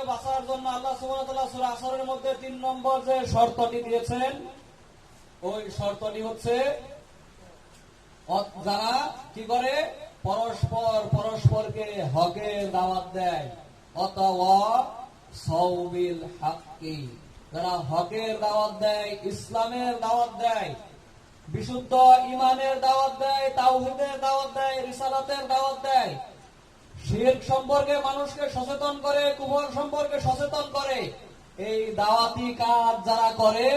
থেকে বাঁচার জন্য আল্লাহ সুবহানাহু ওয়া তাআলা সূরা আসরের মধ্যে 3 নম্বর যে শর্তটি দিয়েছেন, ওই শর্তটি হচ্ছে যারা কি করে পরস্পরকে হকের দাওয়াত দেয়, অথবা সাউবিল হাক্কি, যারা হকের দাওয়াত দেয়, ইসলামের দাওয়াত দেয়, বিশুদ্ধ ঈমানের দাওয়াত দেয়, তাওহীদের দাওয়াত দেয়, রিসালাতের দাওয়াত দেয়, শিরক সম্পর্কে মানুষকে সচেতন করে, কুফর সম্পর্কে সচেতন করে, এই দাওয়াতি কাজ যারা করে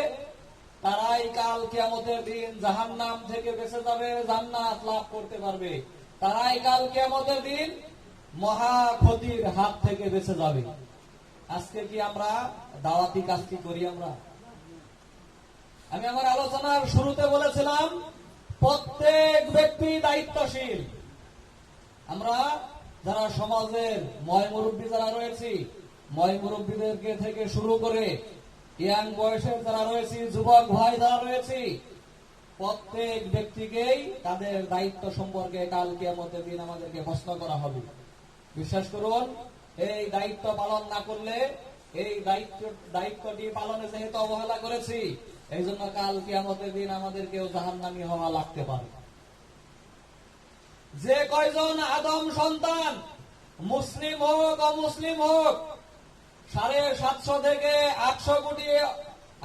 তারাই কাল কিয়ামতের দিন জাহান্নাম থেকে বেঁচে যাবে, জান্নাত লাভ করতে পারবে। তারাই কাল কিয়ামতের দিন মহা ক্ষতির হাত থেকে বেঁচে যাবে। আজকে কি আমরা দাওয়াতি কাজ কি করি? আমি আমার আলোচনার শুরুতে বলেছিলাম প্রত্যেক ব্যক্তি দায়িত্বশীল। আমরা যারা সমাজের ময় মুরব্বী যারা রয়েছি, ময় মুরব্বীদেরকে থেকে শুরু করে ইয়াং বয়সের যারা রয়েছি, যুবক ভাই যারা রয়েছি, প্রত্যেক ব্যক্তিকেই তাদের দায়িত্ব সম্পর্কে কাল কিয়ামতের দিন আমাদেরকে প্রশ্ন করা হবে। বিশ্বাস করুন, এই দায়িত্ব পালন না করলে, এই দায়িত্বটি পালনে যেহেতু অবহেলা করেছি, এই জন্য কাল কিয়ামতের দিন আমাদেরকেও জাহান্নামী হওয়া লাগতে পারে। যে কয়জন আদম সন্তান, মুসলিম হোক অমুসলিম হোক, 750 থেকে 800 কোটি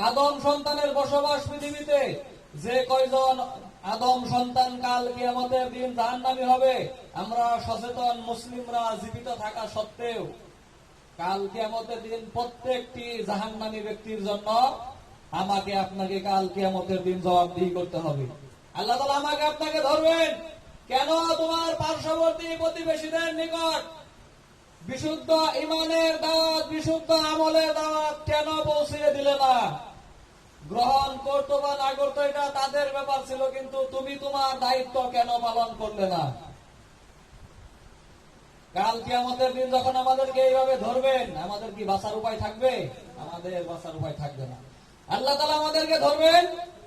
আদম সন্তানের বসবাস পৃথিবীতে, যে কয়জন আদম সন্তান কাল কিয়ামতের দিন জাহান্নামী হবে, আমরা সচেতন মুসলিমরা জীবিত থাকা সত্ত্বেও কাল কিয়ামতের দিন প্রত্যেকটি জাহান্নামী ব্যক্তির জন্য আমাকে আপনাকে কাল কিয়ামতের দিন জবাবদিহি করতে হবে। আল্লাহ তাআলা আমাকে আপনাকে ধরবেন, কেন তোমার পার্শ্ববর্তী প্রতিবেশীদের নিকট বিশুদ্ধ ঈমানের দাওয়াত, বিশুদ্ধ আমলের দাওয়াত কেন পৌঁছে দিলে না? গ্রহণ করতো বা না করতো এটা তাদের ব্যাপার ছিল, কিন্তু তুমি তোমার দায়িত্ব কেন পালন করলে না? কাল কিয়ামতের দিন যখন আমাদেরকে এইভাবে ধরবেন, আমাদের কি বাঁচার উপায় থাকবে? আমাদের বাঁচার উপায় থাকবে না। আল্লাহ তাআলা আমাদেরকে ধরবেন,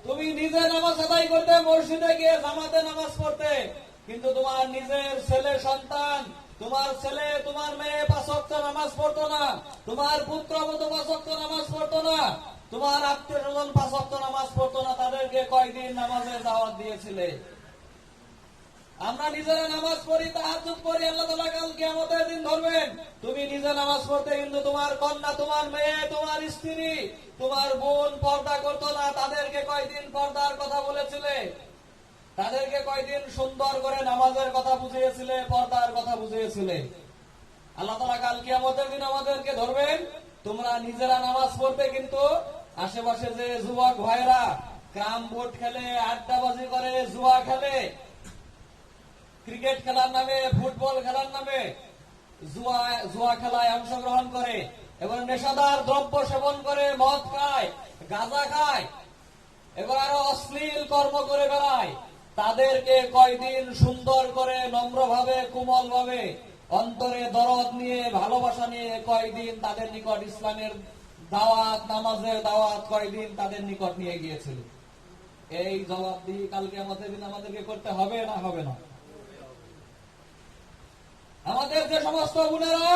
তুমি নিজে নামাজ আদায় করতে, মসজিদে গিয়ে জামাতে নামাজ পড়তে, কিন্তু তোমার নিজের ছেলে সন্তান, তোমার ছেলে তোমার মেয়ে 5 ওয়াক্ত নামাজ পড়তো না, তোমার পুত্রবধূ 5 ওয়াক্ত নামাজ পড়তো না, তোমার আত্মীয়-স্বজন 5 ওয়াক্ত নামাজ পড়তো না, তাদেরকে কয়দিন নামাজের দাওয়াত দিয়েছিলে? আমরা নিজেরা নামাজ পড়ি, তাহাজ্জুদ পড়ি, আল্লাহ তাআলা কাল কিয়ামতের দিন ধরবেন, তুমি নিজে নামাজ পড়তে, কিন্তু তোমার কন্যা, তোমার মেয়ে, তোমার স্ত্রী, তোমার বোন পর্দা করতো না, তাদেরকে কয়দিন পর্দার কথা বলেছিলে? তাদেরকে কয়দিন সুন্দর করে নামাজের কথা বুঝিয়েছিলে, পর্দার কথা বুঝিয়েছিলে? আল্লাহ তাআলা কাল কিয়ামতের দিন আমাদেরকে ধরবেন, তোমরা নিজেরা নামাজ পড়তে, কিন্তু আশেপাশে যে যুবক ভাইরা ক্যারাম বোর্ড খেলে, আড্ডাবাজি করে, জুয়া খেলে, ক্রিকেট খেলার নামে, ফুটবল খেলার নামে জুয়া খেলায় অংশগ্রহণ করে এবং নেশাদার দ্রব্য সেবন করে, মদ খায়, গাঁজা খায়, এবার আরো অশ্লীল কর্ম করে বেড়ায়, তাদেরকে কয়দিন সুন্দর করে, নম্রভাবে, কোমল ভাবে, অন্তরে দরদ নিয়ে, ভালোবাসা নিয়ে কয়দিন তাদের নিকট ইসলামের দাওয়াত, নামাজের দাওয়াত কয়দিন তাদের নিকট নিয়ে গিয়েছিল? এই জবাবদিহি কালকে আমাদের দিন আমাদেরকে করতে হবে না হবে না? আমাদের যে সমস্ত বোনেরা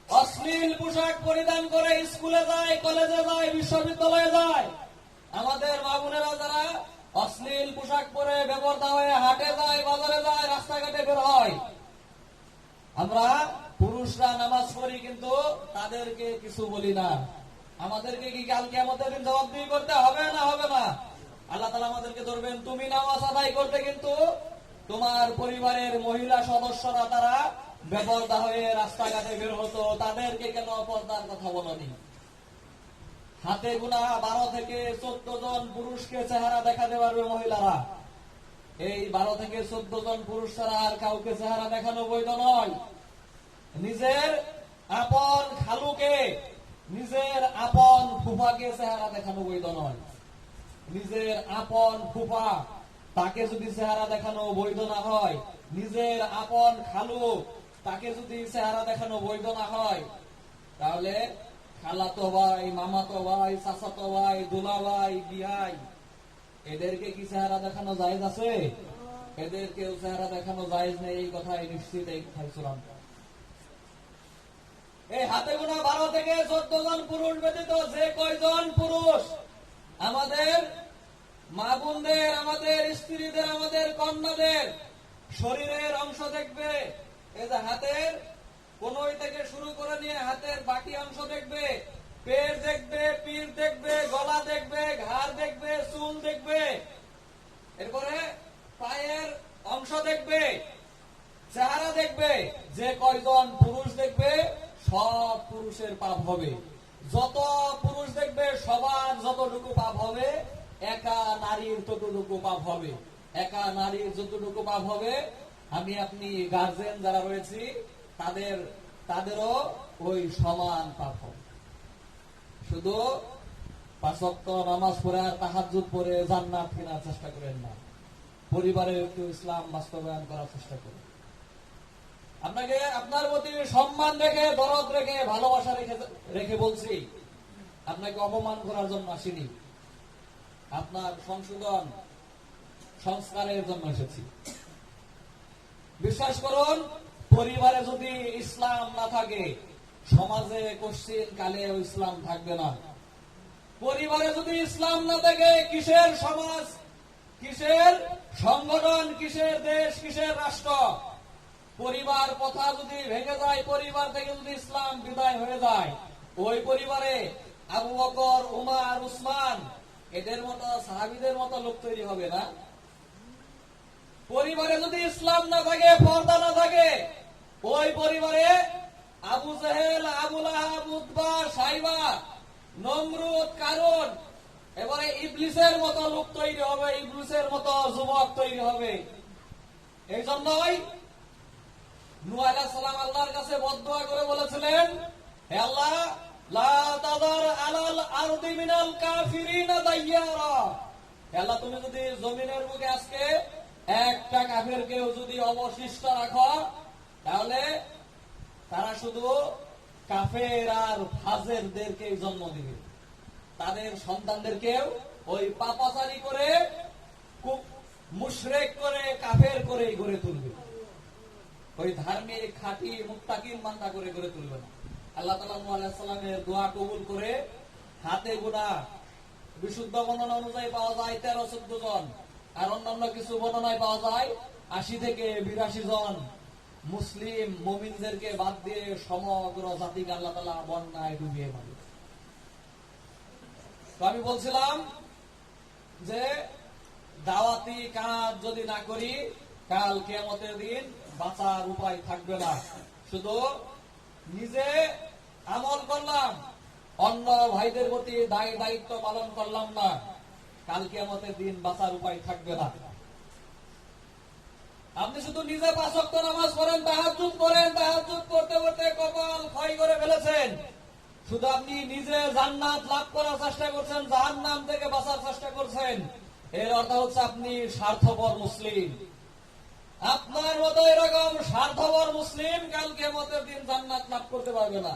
অশ্লীল পোশাক পরিধান করে স্কুলে যায়, কলেজে যায়, বিশ্ববিদ্যালয়ে যায়, আমাদের মা বোনেরা যারা অশ্লীল পোশাক পরে বেপরদা হয়ে হাটে যায়, বাজারে যায়, রাস্তাঘাটে বের হয়, আমরা পুরুষরা নামাজ পড়ি, কিন্তু তাদেরকে কিছু বলি না। আমাদেরকে কি কাল কিয়ামতের দিন জবাবদিহি করতে হবে না হবে না? আল্লাহ তাআলা আমাদেরকে ধরবেন, তুমি নামাজ আদায় করতে, কিন্তু তোমার পরিবারের মহিলা সদস্যরা তারা বেপরদা হয়ে রাস্তাঘাটে বের হতো, তাদেরকে কেন পর্দার কথা বলনি? হাতে গোনা 12 থেকে 14 জন পুরুষকে চেহারা দেখাতে পারবে মহিলারা। এই 12 থেকে 14 জন পুরুষ ছাড়া আর কাউকে চেহারা দেখানো বৈধ নয়। নিজের আপন খালুকে, নিজের আপন ফুফাকে চেহারা দেখানো বৈধ নয়। নিজের আপন ফুফা, তাকে যদি চেহারা দেখানো বৈধ না হয়, নিজের আপন খালু, তাকে যদি চেহারা দেখানো বৈধ না হয়, তাহলে খালাতো ভাই, মামাতো ভাই, চাচাতো ভাই, দুলা ভাই, বিয়াই, এদেরকে কি চেহারা দেখানো জায়েজ আছে? এদেরকেও চেহারা দেখানো জায়েজ নেই, এই কথাই নিশ্চিত, এই কথাই চূড়ান্ত। এই হাতে গোনা 12 থেকে 14 জন পুরুষ ব্যতীত যে কয়জন পুরুষ আমাদের মা বোনদের, আমাদের স্ত্রীদের, আমাদের কন্যাদের শরীরের অংশ দেখবে, এই যে হাতের কনুই থেকে শুরু করে নিয়ে হাতের বাকি অংশ দেখবে, পেট দেখবে, পিঠ দেখবে, গলা দেখবে, ঘাড় দেখবে, চুল দেখবে, এরপরে পায়ের অংশ দেখবে, চেহারা দেখবে, যে কয়জন পুরুষ দেখবে সব পুরুষের পাপ হবে। যত পুরুষ দেখবে সবার যতটুকু পাপ হবে, একা নারীর ততটুকু পাপ হবে। একা নারীর যতটুকু পাপ হবে, আমি আপনি গার্জেন যারা রয়েছি তাদেরও ওই সমান পাপ হবে। শুধু 5 ওয়াক্ত নামাজ পড়ে আর তাহাজ্জুদ পড়ে জান্নাত কেনার চেষ্টা করেন না, পরিবারে একটু ইসলাম বাস্তবায়ন করার চেষ্টা করুন। আপনাকে আপনার প্রতি সম্মান রেখে, দরদ রেখে, ভালোবাসা রেখে বলছি, আপনাকে অপমান করার জন্য আসিনি, আপনার সংশোধন সংস্কারের জন্য এসেছি। বিশ্বাস করুন, পরিবারে যদি ইসলাম না থাকে, সমাজে কোশ্চিন কালে ইসলাম থাকবে না। পরিবারে যদি ইসলাম না থাকে, কিসের সমাজ, কিসের সংগঠন, কিসের দেশ, কিসের রাষ্ট্র? পরিবার কথা যদি ভেঙে যায়, পরিবার থেকে যদি ইসলাম বিদায় হয়ে যায়, ওই পরিবারে আবু বকর, উমর, উসমান এদের মতো সাহাবীদের মতো লোক তৈরি হবে না। পরিবারে যদি ইসলাম না থাকে, পর্দা না থাকে, ওই পরিবারে আবু জেহেল, আবু লাহাব, উতবা, সাইবা, নমরুদ, কারুন, এবারে ইবলিসের মতো লোক তৈরি হবে, ইবলিসের মতো যুবক তৈরি হবে। এই জন্যই নূহ আলাইহিস সালাম আল্লাহর কাছে বদদুয়া করে বলেছিলেন, হে আল্লাহ, লা তাদার আলাল আরদি মিনাল কাফিরিনা দাইয়ারা। হে আল্লাহ, তুমি যদি জমিনের বুকে আজকে একটা কাফেরকেও যদি অবশিষ্ট রাখো, তাহলে তারা শুধু কাফের আর ফাজেরদেরকে জন্ম দিবে, তাদের সন্তানদেরকেও ওই পাপাচারী করে, মুশরিক করে, কাফের করে গড়ে তুলবে, ওই ধার্মিক খাঁটি মুত্তাকিন বান্দা করে গড়ে তুলবে না। আল্লাহ তাআলা নূহ আলাইহিস সালামের দোয়া কবুল করে হাতে গোনা বিশুদ্ধ বর্ণনা অনুযায়ী পাওয়া যায় 13-14 জন, আর অন্যান্য কিছু বর্ণনায় পাওয়া যায় 80 থেকে 82 জন মুসলিম মুমিনদেরকে বাদ দিয়ে সমগ্র জাতিকে আল্লাহ তাআলা বন্যায় ডুবিয়ে মারে। তো আমি বলছিলাম যে দাওয়াতি কাজ যদি না করি, কাল কিয়ামতের দিন বাঁচার উপায় থাকবে না। শুধু নিজে আমল করলাম, অন্য ভাইদের প্রতি দায়িত্ব পালন করলাম না, কাল কিয়ামতের দিন বাঁচার উপায় থাকবে না। আপনি শুধু নিজে 5 ওয়াক্ত নামাজ পড়েন, তাহাজ্জুদ করেন, তাহাজ্জুদ করতে করতে কপাল ক্ষয় করে ফেলেছেন, শুধু আপনি নিজে জান্নাত লাভ করার চেষ্টা করছেন, জাহান্নাম থেকে বাঁচার চেষ্টা করছেন, এর অর্থ হচ্ছে আপনি স্বার্থপর মুসলিম। আপনার মতো এরকম স্বার্থপর মুসলিম কাল কিয়ামতের দিন জান্নাত লাভ করতে পারবে না।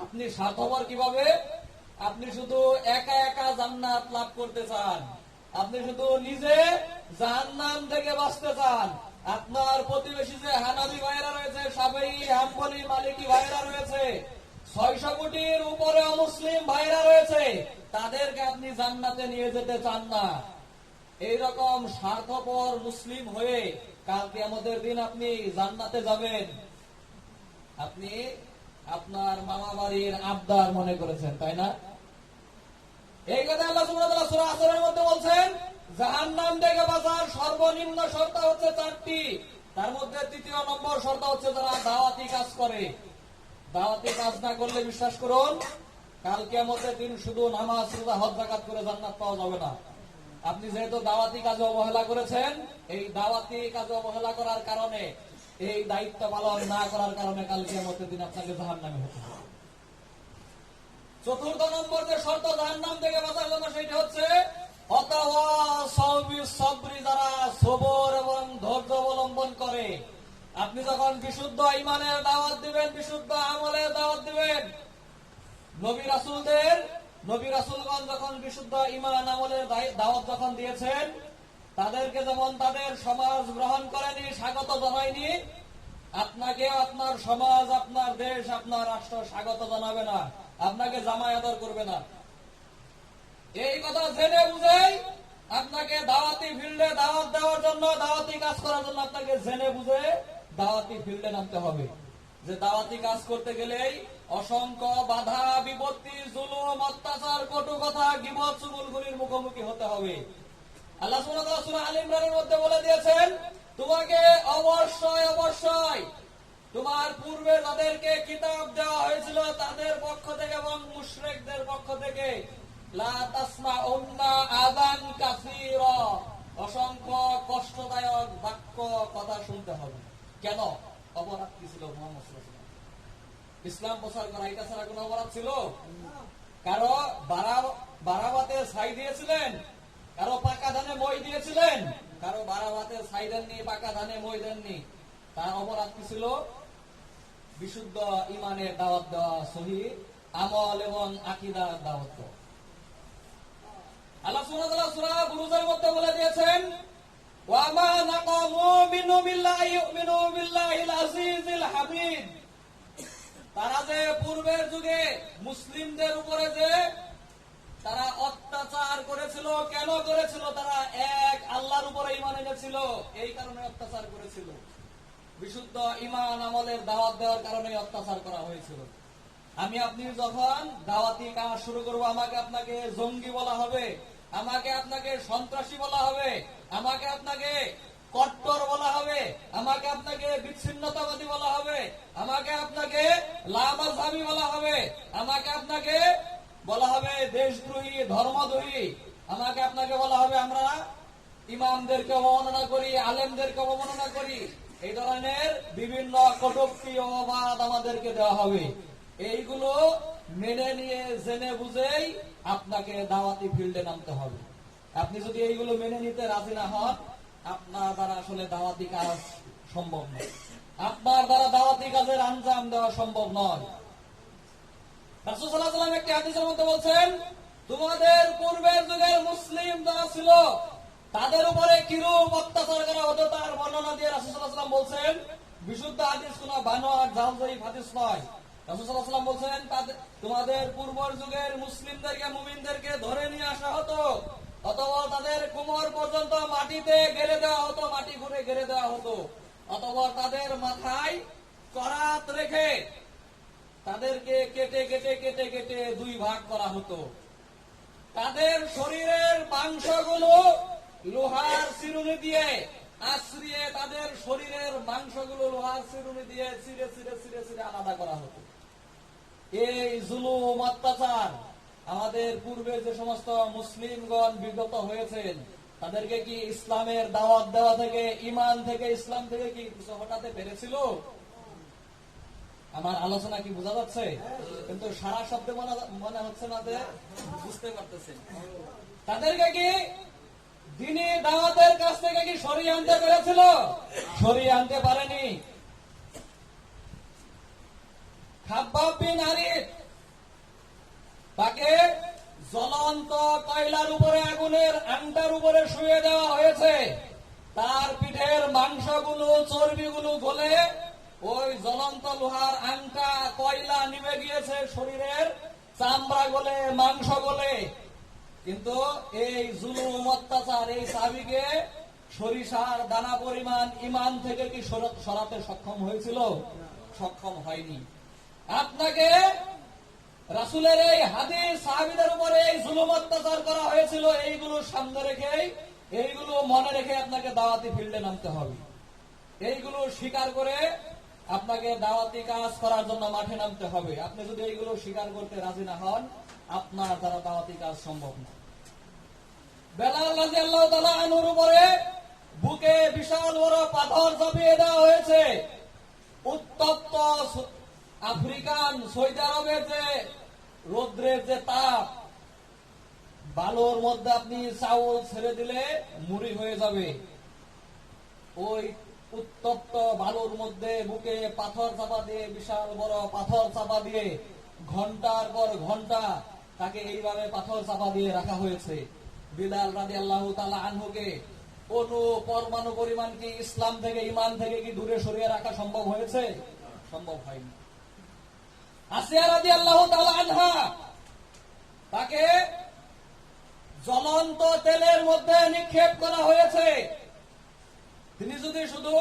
আপনি স্বার্থপর কিভাবে? আপনি শুধু একা একা জান্নাত লাভ করতে চান, আপনি শুধু নিজে জাহান্নাম থেকে বাঁচতে চান। আপনার প্রতিবেশী যে হানাফি ভাইরা রয়েছে, শাফিঈ, হাম্বলি, মালিকি ভাইরা রয়েছে, 600 কোটির উপরে অমুসলিম ভাইরা রয়েছে, তাদেরকে আপনি জান্নাতে নিয়ে যেতে চান না। এইরকম স্বার্থপর মুসলিম হয়ে কাল কিয়ামতের দিন আপনি জান্নাতে যাবেন, আপনি আপনার মামা বাড়ির আবদার মনে করেছেন, তাই না? এই কথা আল্লাহ সুবহানাহু ওয়া তাআলা সূরা আসরের মধ্যে বলছেন, জাহান্নাম থেকে বাঁচার সর্বনিম্ন শর্ত হচ্ছে 4টি। তার মধ্যে 3য় নম্বর শর্ত হচ্ছে যারা দাওয়াতি কাজ করে। দাওয়াতি কাজ না করলে বিশ্বাস করুন, কাল কিয়ামতের দিন শুধু নামাজ, রোজা, হজ, যাকাত করে জান্নাত পাওয়া যাবে না। আপনি যেহেতু দাওয়াতি কাজে অবহেলা করেছেন, এই দাওয়াতি কাজে অবহেলা করার কারণে, এই দায়িত্ব পালন না করার কারণে কাল কিয়ামতের দিন আপনাকে জাহান্নামে হতে হবে। 4র্থ নম্বর যে শর্ত জাহান্নাম থেকে বাঁচার জন্য, সেটা হচ্ছে যারা সবর এবং ধৈর্য অবলম্বন করে। আপনি যখন বিশুদ্ধ ঈমানের দাওয়াত দিবেন, বিশুদ্ধ আমলের দাওয়াত দিবেন, নবী রাসূলগণ যখন বিশুদ্ধ ঈমান আমলের দাওয়াত যখন দিয়েছেন, তাদেরকে যেমন তাদের সমাজ গ্রহণ করেনি, স্বাগত জানায়নি, আপনাকে আপনার সমাজ, আপনার দেশ, আপনার রাষ্ট্র স্বাগত জানাবে না, আপনাকে জামাই আদর করবে না। এই কথা জেনে বুঝেই আপনাকে দাওয়াতি ফিল্ডে দাওয়াত দেওয়ার জন্য, দাওয়াতি কাজ করার জন্য আপনাকে জেনে বুঝে দাওয়াতি ফিল্ডে নামতে হবে। যে দাওয়াতি কাজ করতে গেলেই অসংখ্য বাধা বিপত্তি, জুলুম, অত্যাচার, কটু কথা, গীবত, চুগলখড়ির মুখোমুখি হতে হবে। আল্লাহ সুবহানাহু ওয়া তাআলা সূরা আলে ইমরানের মধ্যে বলে দিয়েছেন, তোমাকে অবশ্যই অবশ্যই তোমার পূর্বে যাদেরকে কিতাব দেওয়া হয়েছিল তাদের পক্ষ থেকে এবং মুশরিকদের পক্ষ থেকে লা তাসমাউন্না আযান কাসীরা, অসংখ্য কষ্টদায়ক বাক্য কথা শুনতে হবে। কেন? অপরাধ কি ছিল মুহাম্মদ সাল্লাল্লাহু আলাইহি ওয়াসাল্লাম? ইসলাম প্রচার করা, এটা ছাড়া কোনো অপরাধ ছিল? কারো বারাবাতে ছাই দিয়েছিলেন, কারো পাকা ধানে মই দিয়েছিলেন, কারো বারাবাতে ছাই দেননি, পাকা ধানে মই দেননি। তার অপরাধ কি ছিল? বিশুদ্ধ ইমানের দাওয়াত দেওয়া, সহিহ আমল এবং আকীদার দাওয়াত দেওয়া। আল্লাহ সুবহানাহু ওয়া তাআলা সূরা বুরুজের মধ্যে বলে দিয়েছেন, ওয়া মা নাকামু মিনহু বিল্লাহি ইউমিনু বিল্লাহিল আজিজিল হামিদ। তারা যে পূর্বের যুগে মুসলিমদের উপরে যে তারা অত্যাচার করেছিল, কেন করেছিল? তারা এক আল্লাহর উপরে ঈমান এনেছিল, এই কারণে অত্যাচার করেছিল। বিশুদ্ধ ঈমান আমলের দাওয়াত দেওয়ার কারণে অত্যাচার করা হয়েছিল। আমি আপনি যখন দাওয়াতি কাজ শুরু করব, আমাকে আপনাকে জঙ্গি বলা হবে, আমাকে আপনাকে সন্ত্রাসী বলা হবে, আমাকে আপনাকে কট্টর বলা হবে, আমাকে আপনাকে বিচ্ছিন্নতাবাদী বলা হবে, আমাকে আপনাকে লামাযহাবী বলা হবে, আমাকে আপনাকে বলা হবে দেশদ্রোহী, ধর্মদ্রোহী, আমাকে আপনাকে বলা হবে আমরা ইমামদেরকে অবমাননা করি, আলেমদেরকে অবমাননা করি। এই ধরনের বিভিন্ন কটূক্তি অপবাদ আমাদেরকে দেওয়া হবে। এইগুলো মেনে নিয়ে জেনে বুঝেই আপনাকে দাওয়াতি ফিল্ডে নামতে হবে। আপনি যদি এইগুলো মেনে নিতে রাজি না হন, আপনার দ্বারা আসলে দাওয়াতি কাজ সম্ভব নয়, আপনার দ্বারা দাওয়াতি কাজের আঞ্জাম দেওয়া সম্ভব নয়। রাসূল সাল্লাল্লাহু আলাইহি ওয়াসাল্লাম একটি হাদিসের মধ্যে বলছেন, তোমাদের পূর্বের যুগের মুসলিম যারা ছিল তাদের উপরে কিরূপ অত্যাচার করা হতো তার বর্ণনা দিয়ে রাসূল সাল্লাল্লাহু আলাইহি ওয়াসাল্লাম বলছেন, বিশুদ্ধ হাদিস, কোন বানোয়াট জালজাইফ হাদিস নয়। রাসূল সাল্লাল্লাহু আলাইহি ওয়াসাল্লাম বলছেন, তোমাদের পূর্বের যুগের মুসলিমদেরকে, মুমিনদেরকে ধরে নিয়ে আসা হতো, অথবা তাদের কোমর পর্যন্ত মাটিতে গেড়ে দেওয়া হতো, মাটি খুঁড়ে গেড়ে দেওয়া হতো, অথবা তাদের মাথায় করাত রেখে তাদেরকে কেটে কেটে কেটে কেটে দুই ভাগ করা হতো। তাদের শরীরের মাংসগুলো লোহার চিরুনি দিয়ে আশ্রিয়ে, তাদের শরীরের মাংসগুলো লোহার চিরুনি দিয়ে ছিঁড়ে ছিঁড়ে ছিঁড়ে ছিঁড়ে আলাদা করা হতো। এই জুলুম অত্যাচার আমাদের পূর্বে যে সমস্ত মুসলিমগণ বিগত হয়েছেন, তাদেরকে কি ইসলামের দাওয়াত দেওয়া থেকে, ইমান থেকে, ইসলাম থেকে কি কিছু হটাতে পেরেছিল? আমার আলোচনা কি বোঝা যাচ্ছে? কিন্তু সারা শব্দে মনে হচ্ছে না যে বুঝতে পারতেছেন। তাদেরকে কি দ্বীনি দাওয়াতের কাছ থেকে কি সরিয়ে আনতে পেরেছিল? সরিয়ে আনতে পারেনি। খাব্বাব বিন আরিদ, তাকে জ্বলন্ত কয়লার উপরে, আগুনের আংটার উপরে শুয়ে দেওয়া হয়েছে। তার পিঠের মাংসগুলো, চর্বিগুলো গলে ওই জ্বলন্ত লোহার আংটা, কয়লা নিভে গিয়েছে, শরীরের চামড়া গলে, মাংস গলে। কিন্তু এই জুলুম অত্যাচার এই সাহাবীকে সরিষার দানা পরিমাণ ইমান থেকে কি সরাতে সক্ষম হয়েছিল? সক্ষম হয়নি। আপনাকে রাসূলের এই হাদিস, সাহাবীদের উপরে এই জুলুম অত্যাচার করা হয়েছিল, এইগুলো সামনে রেখে, এইগুলো মনে রেখে আপনাকে দাওয়াতি ফিল্ডে নামতে হবে। এইগুলো স্বীকার করে আপনাকে দাওয়াতি কাজ করার জন্য মাঠে নামতে হবে। আপনি যদি এইগুলো স্বীকার করতে রাজি না হন, আপনার দ্বারা দাওয়াতি কাজ সম্ভব না। বেলাল রাদিয়াল্লাহু তাআলা আনহুর উপরে বুকে বিশাল বড় পাথর চাপিয়ে দেওয়া হয়েছে। উত্তপ্ত আফ্রিকান সৌদি আরবের যে রৌদ্রের যে তাপ, বালুর মধ্যে আপনি চাউল ছেড়ে দিলে মুড়ি হয়ে যাবে। ওই উত্তপ্ত বালুর মধ্যে বুকে পাথর চাপা দিয়ে, বিশাল বড় পাথর চাপা দিয়ে ঘন্টার পর ঘন্টা তাকে এইভাবে পাথর চাপা দিয়ে রাখা হয়েছে। বিলাল রাদিয়াল্লাহু তাআলা আনহুকে কোন পরমাণু পরিমাণ কি ইসলাম থেকে, ইমান থেকে কি দূরে সরিয়ে রাখা সম্ভব হয়েছে? সম্ভব হয়নি। আসিয়া রাদিয়াল্লাহু তাআলা আনহা, তাকে জ্বলন্ত তেলের মধ্যে নিক্ষেপ করা হয়েছে। তিনি যদি শুধু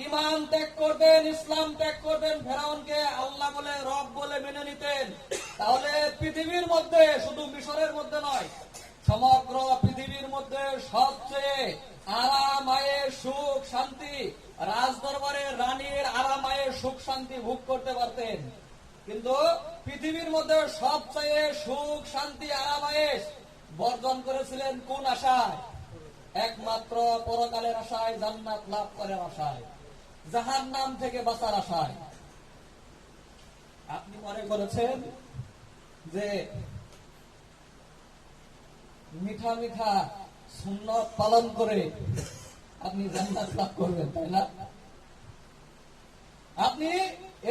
ইমান ত্যাগ করতেন, ইসলাম ত্যাগ করতেন, ফেরাউনকে আল্লাহ বলে, রব বলে মেনে নিতেন, তাহলে পৃথিবীর মধ্যে, শুধু মিশরের মধ্যে নয়, সমগ্র পৃথিবীর মধ্যে সবচেয়ে আরামায়ের সুখ শান্তি, রাজদরবারের রানীর আরামায়ের সুখ শান্তি ভোগ করতে পারতেন। কিন্তু পৃথিবীর মধ্যে সবচেয়ে সুখ শান্তি আরামায়েশ বর্জন করেছিলেন কোন আশায়? একমাত্র পরকালের আশায়, জান্নাত লাভ করার আশায়, জাহান্নাম থেকে বাঁচার আশায়। আপনি মনে করেছেন যে মিঠা মিঠা সুন্নত পালন করে আপনি জান্নাত লাভ করবেন, তাই না? আপনি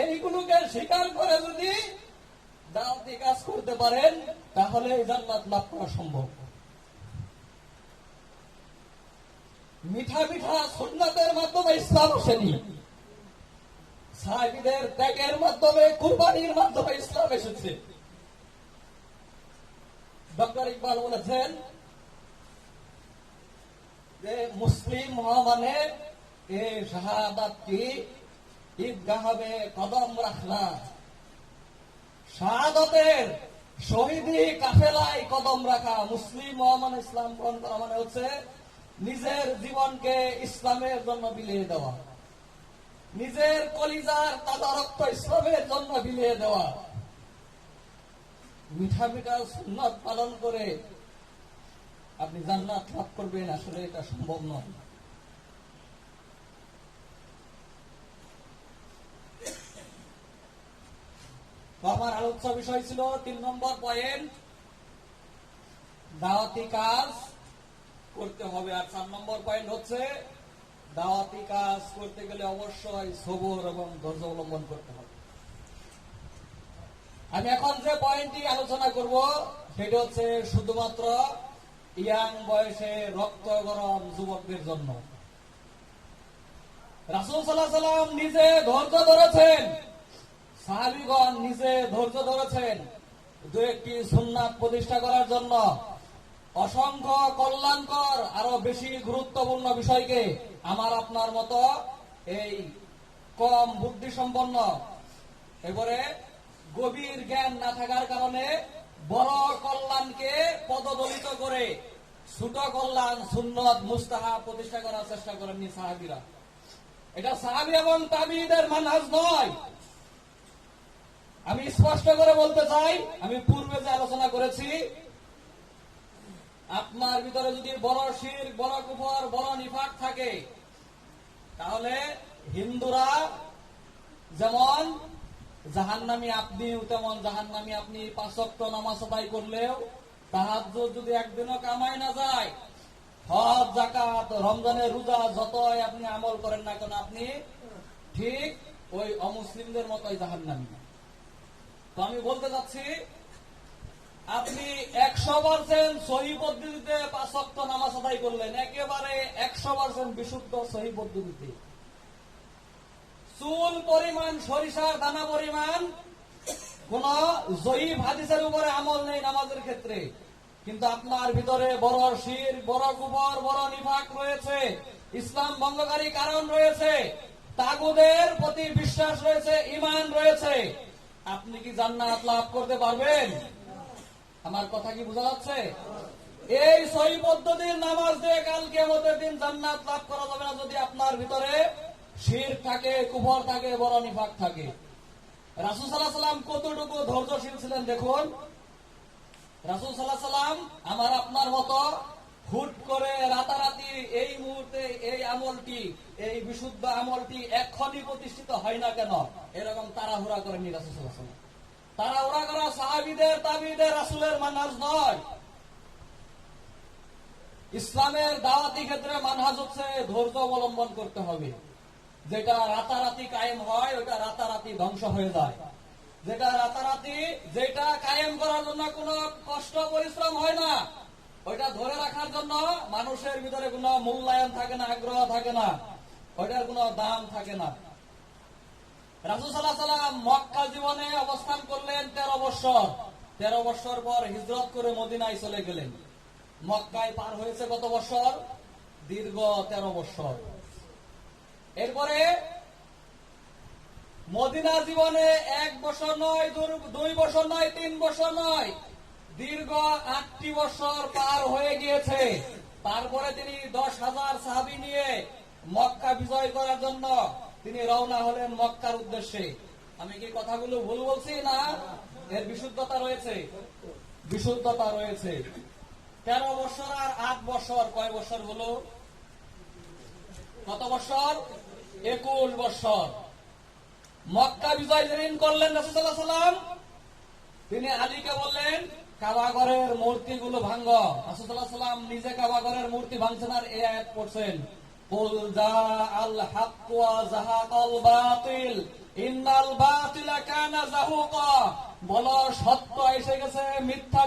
এইগুলোকে স্বীকার করে যদি দাওয়াতি কাজ করতে পারেন, তাহলে জান্নাত লাভ করা সম্ভব। মিঠা মিঠা সুন্নতের মাধ্যমে ইসলাম আসেনি, সাহাবীদের ত্যাগের মাধ্যমে, কুরবানির মাধ্যমে ইসলাম এসেছে। ডক্টর ইকবাল বলেছেন যে মুসলিম হওয়া মানে এ শাহাদাতটি ঈদগাহে কদম রাখনা, শাহাদাতের শহীদি কাফেলায় কদম রাখা। মুসলিম হওয়া মানে, ইসলাম গ্রহণ করা মানে হচ্ছে নিজের জীবনকে ইসলামের জন্য বিলিয়ে দেওয়া, নিজের কলিজার তাজা রক্ত ইসলামের জন্য বিলিয়ে দেওয়া। মিঠা মিঠা সুন্নাত পালন করে আপনি জান্নাত লাভ করবেন, আসলে এটা সম্ভব নয়। তো আমার আলোচ্য বিষয় ছিল 3 নম্বর পয়েন্ট, দাওয়াতি কাজ করতে হবে। আর 4 নম্বর পয়েন্ট হচ্ছে দাওয়াতি কাজ করতে গেলে অবশ্যই সবর এবং ধৈর্য অবলম্বন করতে হবে। আমি এখন যে পয়েন্টটি আলোচনা করব সেটা হচ্ছে শুধুমাত্র ইয়াং বয়সে রক্ত গরম যুবকদের জন্য। রাসূল সাল্লাল্লাহু আলাইহি ওয়াসাল্লাম নিজে ধৈর্য ধরেছেন, সাহাবীগণ নিজে ধৈর্য ধরেছেন 2-1টি সুন্নাত প্রতিষ্ঠা করার জন্য। অসংখ্য কল্যাণকর, আরো বেশি গুরুত্বপূর্ণ বিষয়কে আমার আপনার মতো এই কম বুদ্ধি সম্পন্ন, এবারে গভীর জ্ঞান না থাকার কারণে বড় কল্যাণকে পদদলিত করে ছোট কল্যাণ, সুন্নত, মুস্তাহাব প্রতিষ্ঠা করার চেষ্টা করেননি সাহাবীরা। এটা সাহাবী এবং তাবিঈদের মানহাজ নয়। আমি স্পষ্ট করে বলতে চাই, আমি পূর্বে যে আলোচনা করেছি, আপনার ভিতরে যদি বড় শিরক, বড় কুফর, বড় নিফাক থাকে, তাহলে হিন্দুরা যেমন জাহান্নামী, আপনিও তেমন জাহান্নামী। আপনি 5 ওয়াক্ত নামাজ আদায় করলেও, তাহাজ্জুদ যদি একদিনও কামাই না যায়, হজ, যাকাত, রমজানের রোজা যতই আপনি আমল করেন না কেন, আপনি ঠিক ওই অমুসলিমদের মতোই জাহান্নামী। তো আমি বলতে চাচ্ছি, আপনি 100% সহিহ পদ্ধতিতে 5 ওয়াক্ত নামাজ আদায় করলেন, একেবারে 100% বিশুদ্ধ সহিহ পদ্ধতিতে, চুল পরিমাণ, সরিষার দানা পরিমাণ কোন জয়ীফ হাদিসের উপরে আমল নেই নামাজের ক্ষেত্রে, কিন্তু আপনার ভিতরে বড় শিরক, বড় কুফর, বড় নিফাক রয়েছে, ইসলাম ভঙ্গকারী কারণ রয়েছে, তাগুদের প্রতি বিশ্বাস রয়েছে, ঈমান রয়েছে, আপনি কি জান্নাত লাভ করতে পারবেন? আমার কথা কি বোঝা যাচ্ছে? এই সহিহ পদ্ধতির নামাজ দিয়ে কাল কিয়ামতের দিন জান্নাত লাভ করা যাবে না যদি আপনার ভিতরে শিরক থাকে, কুফর থাকে, বড় নিফাক থাকে। রাসূল সাল্লাল্লাহু আলাইহি ওয়াসাল্লাম কতটুকু ধৈর্যশীল ছিলেন দেখুন। রাসূল সাল্লাল্লাহু আলাইহি ওয়াসাল্লাম আমার আপনার মতো হুট করে রাতারাতি এই মুহূর্তে এই আমলটি, এই বিশুদ্ধ আমলটি এক্ষুনি প্রতিষ্ঠিত হয় না কেন, এরকম তাড়াহুড়া করেননি রাসূল সাল্লাল্লাহু আলাইহি ওয়াসাল্লাম। তাড়াহুড়া করা সাহাবীদের, তাবিঈদের, রাসূলের মানহাজ নয়। ইসলামের দাওয়াতি ক্ষেত্রে মানহাজ হচ্ছে ধৈর্য অবলম্বন করতে হবে। যেটা রাতারাতি কায়েম হয়, ওটা রাতারাতি ধ্বংস হয়ে যায়। যেটা রাতারাতি, যেটা কায়েম করার জন্য কোনো কষ্ট পরিশ্রম হয় না, ওইটা ধরে রাখার জন্য মানুষের ভিতরে কোনো মূল্যায়ন থাকে না, আগ্রহ থাকে না, ওইটার কোনো দাম থাকে না। রাসূল সাল্লাল্লাহু আলাইহি ওয়াসাল্লাম মক্কা জীবনে অবস্থান করলেন 13 বছর। 13 বছর পর হিজরত করে মদিনায় চলে গেলেন। মক্কায় পার হয়েছে কত বছর? দীর্ঘ 13 বছর। এরপরে মদিনা জীবনে 1 বছর নয়, 2 বছর নয়, 3 বছর নয়, দীর্ঘ 8টি বছর পার হয়ে গিয়েছে। তারপরে তিনি 10,000 সাহাবী নিয়ে মক্কা বিজয় করার জন্য তিনি রওনা হলেন মক্কার উদ্দেশ্যে। আমি কি কথাগুলো ভুল বলছি না? এর বিশুদ্ধতা রয়েছে, বিশুদ্ধতা রয়েছে। 13 বছর আর 8 বছর, কয় বছর হলো? কত বছর? 21 বছর। মক্কা বিজয় যেদিন করলেন রাসূল সাল্লাল্লাহু আলাইহি ওয়াসাল্লাম, তিনি আলীকে বললেন কাবাঘরের মূর্তিগুলো ভাঙ। রাসূল সাল্লাল্লাহু আলাইহি ওয়াসাল্লাম নিজে কাবাঘরের মূর্তি ভাঙছেন আর এই আয়াত পড়ছেন, কুল জাআল হক ওয়া যাহাকাল বাতিল ইন্নাল বাতিলা কানা যাহুকা। বলো সত্য এসে গেছে, মিথ্যা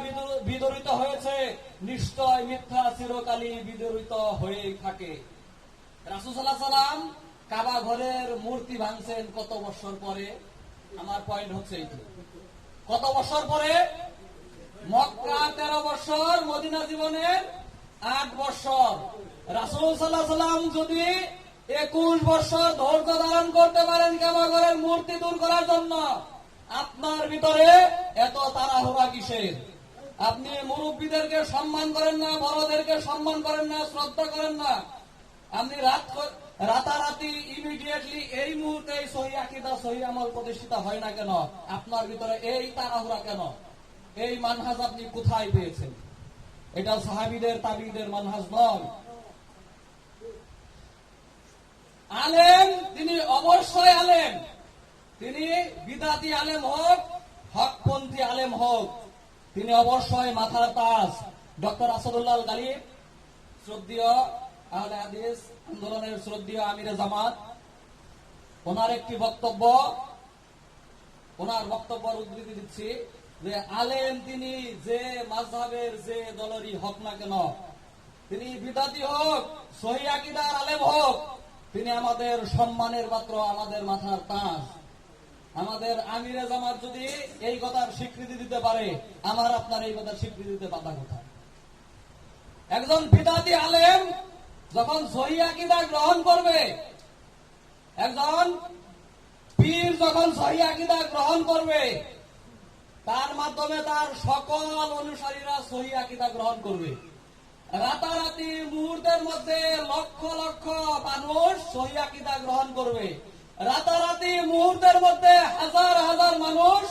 বিদরিত হয়েছে, নিশ্চয় মিথ্যা চিরকালই বিদরিত হয়ে থাকে। রাসূল সাল্লাল্লাহু আলাইহি ওয়াসাল্লাম কাবা ঘরের মূর্তি ভাঙছেন কত বছর পরে? আমার পয়েন্ট হচ্ছে এইটা, কত বছর পরে? মক্কা 13 বছর, মদিনা জীবনের 8 বছর। রাসূল সাল্লাল্লাহু আলাইহি ওয়াসাল্লাম যদি 21 বছর ধৈর্য ধারণ করতে পারেন কাবা ঘরের মূর্তি দূর করার জন্য, আপনার ভিতরে এত তাড়াহুড়া কিসের? আপনি মুরব্বীদেরকে সম্মান করেন না, বড়দেরকে সম্মান করেন না, শ্রদ্ধা করেন না। আপনি রাতারাতি ইমিডিয়েটলি এই মুহূর্তে সহি আকীদা সহি আমল প্রতিষ্ঠিত হয় না কেন? আপনার ভিতরে এই তাড়াহুড়া কেন? এই মানহাজ আপনি কোথায় পেয়েছেন? এটা সাহাবীদের তাবিঈদের মানহাজ নয়। আলেম তিনি অবশ্যই আলেম, তিনি বিদাতি আলেম হোক, হকপন্থী আলেম হোক, তিনি অবশ্যই মাথার তাজ। ডক্টর আসাদুল্লাহ আল গালিব, শ্রদ্ধেয় আহলে হাদিস আন্দোলনের শ্রদ্ধেয় আমিরে জামাত, ওনার একটি বক্তব্য, ওনার বক্তব্যের উদ্ধৃতি দিচ্ছি যে আলেম তিনি যে মাযহাবের যে দলেরই হোক না কেন, তিনি বিদাতি হোক, সহি আকীদার আলেম হোক, তিনি আমাদের সম্মানের পাত্র, আমাদের মাথার তাজ। আমাদের আমিরে জামাত যদি এই কথার স্বীকৃতি দিতে পারে, আমার আপনার এই কথার স্বীকৃতি দিতে বাধা কোথায়? একজন বিদাতি আলেম যখন সহি আকীদা গ্রহণ করবে, একজন পীর যখন সহি আকীদা গ্রহণ করবে, তার মাধ্যমে তার সকল অনুসারীরা সহি আকীদা গ্রহণ করবে। রাতারাতি মুহূর্তের মধ্যে লক্ষ লক্ষ মানুষ সহি আকীদা গ্রহণ করবে। রাতারাতি মুহূর্তের মধ্যে হাজার হাজার মানুষ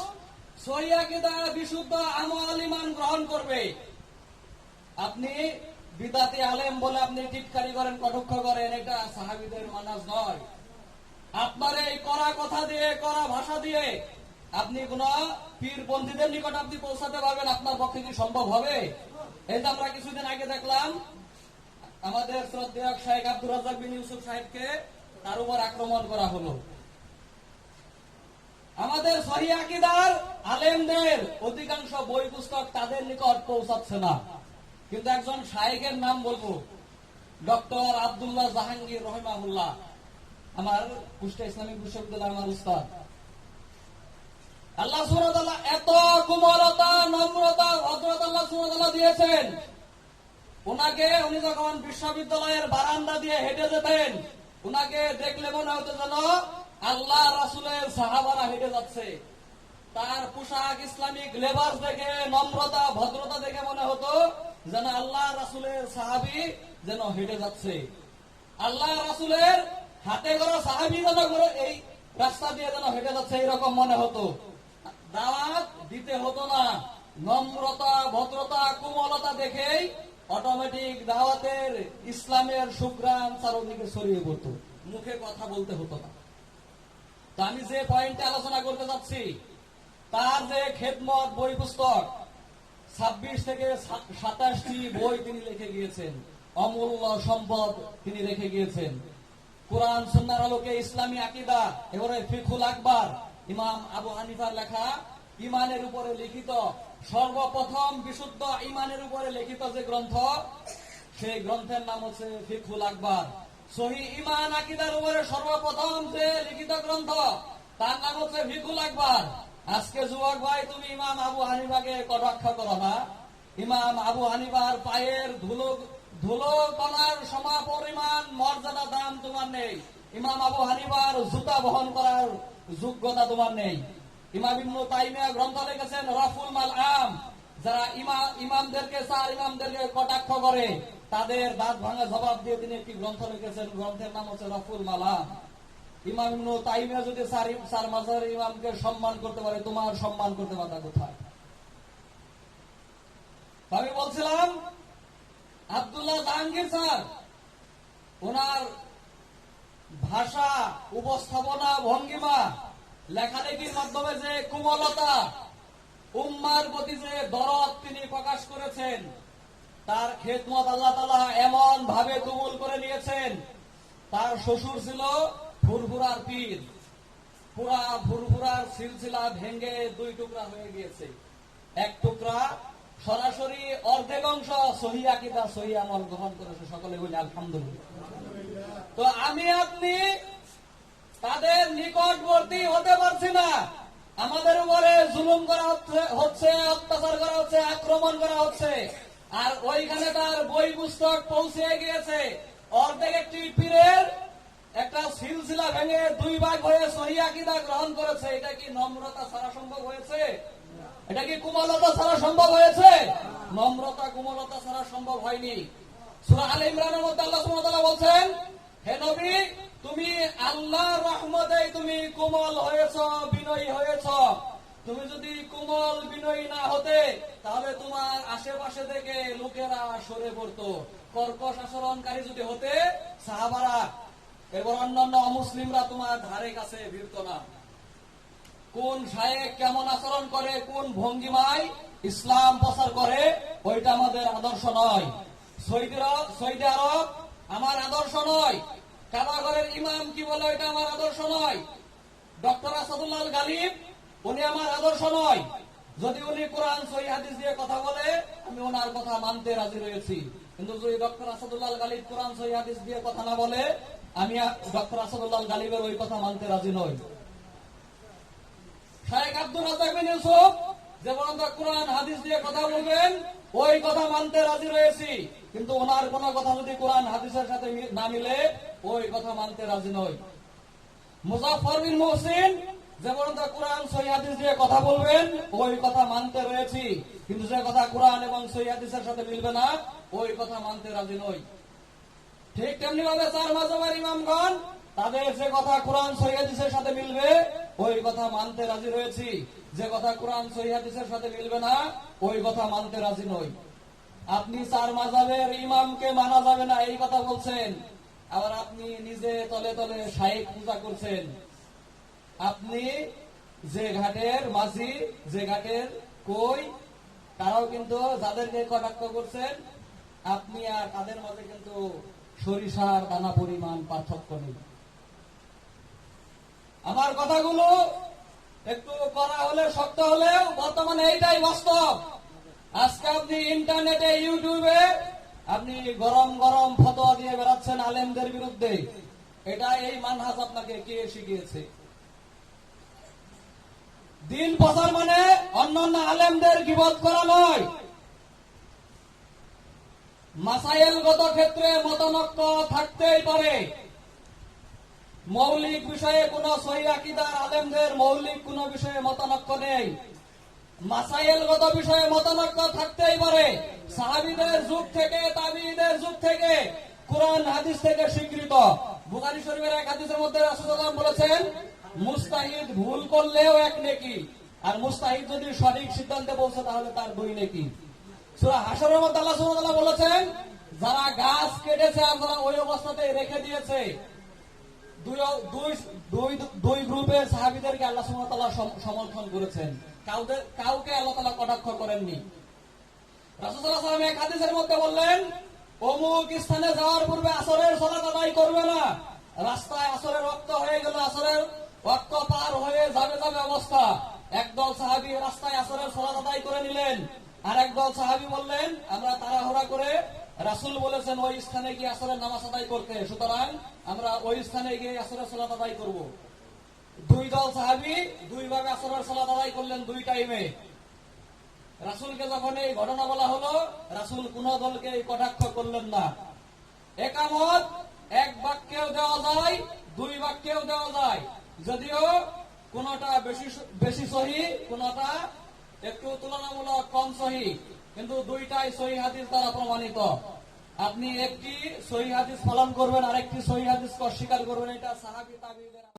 সহি আকীদা বিশুদ্ধ আমল ঈমান গ্রহণ করবে। আপনি বিদাতি আলেম বলে আপনি টিটকারি করেন, কটাক্ষ করেন, এটা সাহাবীদের মানহাজ নয়। আপনার এই কড়া কথা দিয়ে, কড়া ভাষা দিয়ে আপনি কোন পীরপন্থীদের নিকট আপনি পৌঁছাতে পারবেন? আপনার পক্ষে কি সম্ভব হবে? এই যে আমরা কিছুদিন আগে দেখলাম আমাদের শ্রদ্ধেয় শাইখ আব্দুর রাজ্জাক বিন ইউসুফ সাহেবকে তার উপর আক্রমণ করা হলো। আমাদের সহি আকীদার আলেমদের অধিকাংশ বই পুস্তক তাদের নিকট পৌঁছাচ্ছে না। কিন্তু একজন শাইখের নাম বলবো, ডক্টর আব্দুল্লাহ জাহাঙ্গীর রহিমাহুল্লাহ, আমার কুষ্টিয়া ইসলামিক বিশ্ববিদ্যালয় আমার উস্তাদ। আল্লাহ সুবহানাহু ওয়া তাআলা এত কোমলতা, নম্রতা, ভদ্রতা আল্লাহ সুবহানাহু ওয়া তাআলা দিয়েছেন। উনাকে উনি যখন বিশ্ববিদ্যালয়ের বারান্দা দিয়ে হেঁটে যেতেন, উনাকে দেখলে মনে হতো যেন আল্লাহ রাসূলের সাহাবারা হেঁটে যাচ্ছে। তার পোশাক, ইসলামিক লেবাস দেখে, নম্রতা, ভদ্রতা দেখে মনে হতো যেন আল্লাহ রাসূলের সাহাবী যেন হেঁটে যাচ্ছে। আল্লাহ রাসূলের হাতে গড়া সাহাবী যেন এই রাস্তা দিয়ে যেন হেঁটে যাচ্ছে, এইরকম মনে হতো। দাওয়াত দিতে হতো না, নম্রতা, ভদ্রতা, কোমলতা দেখেই অটোমেটিক দাওয়াতের ইসলামের সুঘ্রাণ চারদিকে ছড়িয়ে পড়তো, মুখে কথা বলতে হতো না। তো আমি যে পয়েন্টে আলোচনা করতে যাচ্ছি, তার যে খেদমত বই পুস্তক 26 থেকে 27টি বই তিনি লিখে গিয়েছেন, অমূল্য সম্পদ তিনি রেখে গিয়েছেন। কোরআন সুন্নাহর আলোকে ইসলামী আকীদা, এবারে ফিকহুল আকবার, ইমাম আবু হানিফার লেখা ইমানের উপরে লিখিত, সর্বপ্রথম বিশুদ্ধ ইমানের উপরে লিখিত যে গ্রন্থ, সেই গ্রন্থের নাম হচ্ছে ফিকহুল আকবার। সহি ইমান আকীদার উপরে সর্বপ্রথম যে লিখিত গ্রন্থ, তার নাম হচ্ছে ফিকহুল আকবার। আজকে যুবক ভাই, তুমি ইমাম আবু হানিফাকে কটাক্ষ করো না। ইমাম আবু হানিফার পায়ের ধুলো কণার সমপরিমাণ মর্যাদা দাম তোমার নেই। ইমাম আবু হানিফার জুতা বহন করার যোগ্যতা তোমার নেই। ইমাম ইবনে তাইমিয়া গ্রন্থ লিখেছেন রাফুল মাল আম। যারা ইমামদেরকে কটাক্ষ করে, তাদের দাঁত ভাঙা জবাব দিয়ে তিনি একটি গ্রন্থ লিখেছেন, গ্রন্থের নাম হচ্ছে রাফুল মাল আম। ইমাম ইবনে তাইমিয়া যদি চার মাযহাবের ইমামকে সম্মান করতে পারে, তোমার সম্মান করতে বাধা কোথায়? আমি বলছিলাম আব্দুল্লাহ জাহাঙ্গীর স্যার, ওনার ভাষা, উপস্থাপনা, ভঙ্গিমা, লেখালেখির মাধ্যমে যে কোমলতা, উম্মার প্রতি যে দরদ তিনি প্রকাশ করেছেন, তার খেদমত আল্লাহ তাআলা এমন ভাবে কবুল করে নিয়েছেন। তার শ্বশুর ছিল ফুরফুরার পীর, পুরা ফুরফুরার সিলসিলা ভেঙে দুই টুকরা হয়ে গিয়েছে। এক টুকরা সরাসরি অর্ধেক অংশ সহি আকীদা, সহি আমল গ্রহণ করেছে। সকলে বলি আলহামদুলিল্লাহ। তো আমি আপনি তাদের নিকটবর্তী হতে পারছি না। আমাদের উপরে জুলুম করা হচ্ছে, অত্যাচার করা হচ্ছে, আক্রমণ করা হচ্ছে। আর ওইখানে তার বই পুস্তক পৌঁছে গিয়েছে। অর্ধেক একটি পীরের একটা সিলসিলা ভেঙে দুই ভাগ হয়ে সহি আকীদা গ্রহণ করেছে। এটা কি নম্রতা ছাড়া সম্ভব হয়েছে? এটা কি কোমলতা ছাড়া সম্ভব হয়েছে? নম্রতা, কোমলতা ছাড়া সম্ভব হয়নি। সূরা আলে ইমরানের মধ্যে আল্লাহ সুবহানাহু ওয়া তাআলা বলেন, হে নবী, তুমি আল্লাহর রহমতে তুমি কোমল হয়েছো, বিনয়ী হয়েছো। তুমি যদি কোমল বিনয়ী না হতে, তাহলে তোমার আশেপাশে থেকে লোকেরা সরে পড়তো। কর্কশ আচরণকারী যদি হতে, সাহাবারা এবং অন্যান্য অমুসলিমরা তোমার ধারে কাছে ভিড়ত না। কোন শায়েখ কেমন আচরণ করে, কোন ভঙ্গিমায় ইসলাম প্রচার করে, ওইটা আমাদের আদর্শ নয়। সৌদি আরব আমার আদর্শ নয়। কাবাগরের ইমাম কি বলে, ওইটা আমার আদর্শ নয়। ডক্টর আসাদুল্লাহ আল গালিব, উনি আমার আদর্শ নয়। যদি উনি কোরআন সহিহ হাদিস দিয়ে কথা বলে, আমি ওনার কথা মানতে রাজি রয়েছি। কিন্তু যদি ডক্টর আসাদুল্লাহ আল গালিব কোরআন সহিহ হাদিস দিয়ে কথা না বলে, আমি ডক্টর আসাদুল্লাহ আল গালিবের ওই কথা মানতে রাজি নই। শায়েখ আব্দুর রাজ্জাক বিন ইউসুফ যে পর্যন্ত কোরআন হাদিস দিয়ে কথা বলবেন, ওই কথা মানতে রাজি রয়েছি। কিন্তু ওনার কোন কথা যদি কোরআন হাদিসের সাথে না মিলে, ওই কথা মানতে রাজি নই। মুজাফফর বিন মুহসিন যে পর্যন্ত কোরআন সহিহ হাদিস দিয়ে কথা বলবেন, ওই কথা মানতে রয়েছি। কিন্তু যে কথা কোরআন এবং সহিহ হাদিসের সাথে মিলবে না, ওই কথা মানতে রাজি নই। ঠিক তেমনি ভাবে চার মাযহাবের ইমামগণ, তাদের যে কথা কোরআন সহিহ হাদিসের সাথে মিলবে, ওই কথা মানতে রাজি রয়েছি। যে কথা কোরআন সহিহ হাদিসের সাথে মিলবে না, ওই কথা মানতে রাজি নই। আপনি চার মাযহাবের ইমামকে মানা যাবে না এই কথা বলছেন, আবার আপনি নিজে তলে তলে শায়েখ পূজা করছেন। আপনি যে ঘাটের মাঝি, যে ঘাটের কই, তারাও কিন্তু যাদেরকে কটাক্ষ করছেন, আপনি আর তাদের মাঝে কিন্তু সরিষার দানা পরিমাণ পার্থক্য নেই। আমার কথাগুলো একটু করা হলে, শক্ত হলেও বর্তমানে এইটাই বাস্তব। আজকে আপনি ইন্টারনেটে, ইউটিউবে আপনি গরম গরম ফতোয়া দিয়ে বেড়াচ্ছেন আলেমদের বিরুদ্ধে। এটা এই মানহাজ আপনাকে কে শিখিয়েছে? দিন প্রচার মানে অন্যান্য আলেমদের গীবত করা নয়। মাসাইলগত ক্ষেত্রে মতানৈক্য থাকতেই পারে। মৌলিক বিষয়ে কোন সহিহ আকীদার আলেমদের মৌলিক কোন বিষয়ে মতানৈক্য নেই। মাসাইলগত বিষয়ে মতানৈক্য থাকতেই পারে। সাহাবীদের যুগ থেকে, তাবিঈদের যুগ থেকে, কোরআন হাদিস থেকে স্বীকৃত। বুখারী শরীফের এক হাদিসের মধ্যে রাসূলুল্লাহ বলেছেন, মুস্তাহিদ ভুল করলেও এক নেকি, আর মুস্তাহিদ যদি সঠিক সিদ্ধান্তে পৌঁছে তাহলে তার 2 নেকি। সূরা হাশরের মধ্যে আল্লাহ সুবহানাহু ওয়া তাআলা বলেছেন, যারা গাছ কেটেছে আর যারা ওই অবস্থাতে রেখে দিয়েছে, দুই গ্রুপের সাহাবীদেরকে আল্লাহ সুবহানাহু ওয়া তাআলা সমর্থন করেছেন। কাউকে আল্লাহ তাআলা কটাক্ষ করেননি। রাসূল সাল্লাল্লাহু আলাইহি ওয়াসাল্লাম এক হাদিসের মধ্যে বললেন, অমুক স্থানে যাওয়ার পূর্বে আসরের সালাত আদায় করবে না। রাস্তায় আসরের ওয়াক্ত হয়ে গেল, আসরের ওয়াক্ত পার হয়ে যাবে অবস্থা, একদল সাহাবী রাস্তায় আসরের সালাত আদায় করে নিলেন, আর একদল সাহাবী বললেন আমরা তাড়াহুড়া করে, রাসূল বলেছেন ওই স্থানে গিয়ে আসরের নামাজ আদায় করতে, সুতরাং আমরা ওই স্থানে গিয়ে আসরের সালাত আদায় করব। দুই দল সাহাবী দুই ভাবে আসরের সালাত আদায় করলেন দুই টাইমে। রাসূলকে যখন এই ঘটনা বলা হলো, রাসূল কোন দলকে কটাক্ষ করলেন না। একামত এক বাক্যেও দেওয়া যায়, দুই বাক্যেও দেওয়া যায়, যদিও কোনটা বেশি সহি, কোনটা একটু তুলনামূলক কম সহি, কিন্তু দুইটাই সহি হাদিস দ্বারা প্রমাণিত। আপনি একটি সহি হাদিস পালন করবেন, আরেকটি সহি হাদিসকে অস্বীকার করবেন, এটা সাহাবী তাবেঈদের